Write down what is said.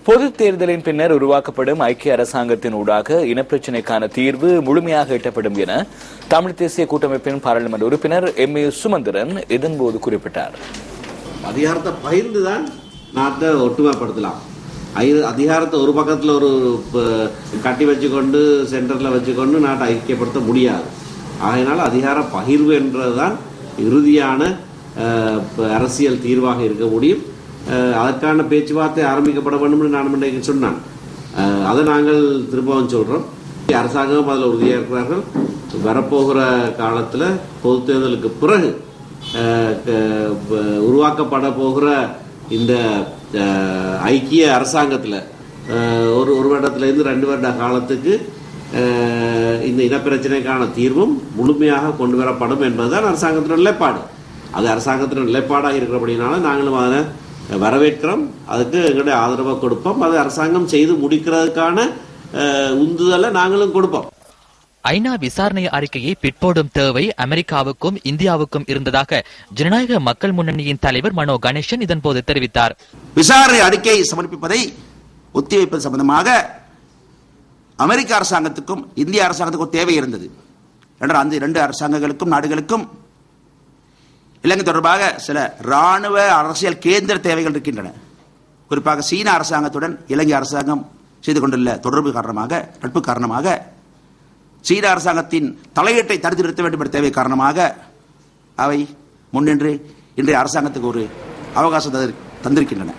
பொது தேர்தலின் பின்னர் உருவாக்கப்படும் ஐக்கிய அரசாங்கத்தின் ஊடாக இனப்பிரச்சினைக்கான தீர்வு முழுமையாக எட்டப்படும் என தமிழ் தேசிய கூட்டமைப்பின் பாராளுமன்ற உறுப்பினர் எம்.ஏ. சுமந்திரன் இதன்போது குறிப்பிட்டார். அதிகாரத்தை பகிர்ந்துதான் நாட்டை ஒட்டுமைப்படுத்தலாம். அதிகாரத்தை ஒரு பக்கத்தில் ஒரு கட்டி வச்சுக்கொண்டு சென்டரில் வச்சுக்கொண்டு நாட்டை ஐக்கியப்படுத்த முடியாது. ஆகையினால அதிகார பகிர்வு என்றதுதான் இறுதியான அரசியல் தீர்வாக இருக்க முடியும். அதற்கான பேச்சுவார்த்தை ஆரம்பிக்கப்பட வேண்டும் என்று நான் சொன்னான். அதை நாங்கள் திரும்பவும் சொல்றோம். அரசாங்கம் அதில் உறுதியாக இருக்கிறார்கள். வரப்போகிற காலத்தில் பொது தேர்தலுக்கு பிறகு உருவாக்கப்பட போகிற இந்த ஐக்கிய அரசாங்கத்தில் ஒரு வருடத்திலிருந்து 2 வருட காலத்துக்கு இந்த இனப்பிரச்சனைக்கான தீர்வும் முழுமையாக கொண்டு வரப்படும் என்பதுதான் அரசாங்கத்தின் நிலைப்பாடு. அது அரசாங்கத்தின் நிலைப்பாடாக இருக்கிறபடினால நாங்களும் அதை வரவேற்கிறோம். அதுக்கு எங்களுடைய ஆதரவை கொடுப்போம். அது அரசாங்கம் செய்து முடிக்கிறதுக்கான உந்துதலை நாங்களும் கொடுப்போம். ஐநா விசாரணை அறிக்கையை பிற்போடும் தேவை அமெரிக்காவுக்கும் இந்தியாவுக்கும் இருந்ததாக ஜனநாயக மக்கள் முன்னணியின் தலைவர் மனோ கணேசன் இதன்போது தெரிவித்தார். விசாரணை அறிக்கையை சமர்ப்பிப்பதை ஒத்திவைப்பது சம்பந்தமாக அமெரிக்க அரசாங்கத்துக்கும் இந்திய அரசாங்கத்துக்கும் தேவை இருந்தது. அந்த 2 அரசாங்கங்களுக்கும் நாடுகளுக்கும் இலங்கை தொடர்பாக சில ராணுவ அரசியல் கேந்திர தேவைகள் இருக்கின்றன. குறிப்பாக சீன அரசாங்கத்துடன் இலங்கை அரசாங்கம் செய்து கொண்டுள்ள தொடர்பு காரணமாக, நட்பு காரணமாக, சீன அரசாங்கத்தின் தலையீட்டை தடுத்து நிறுத்த வேண்டும் என்ற தேவை காரணமாக அவை முன்னின்று இன்றைய அரசாங்கத்துக்கு ஒரு அவகாசம் தந்திருக்கின்றன.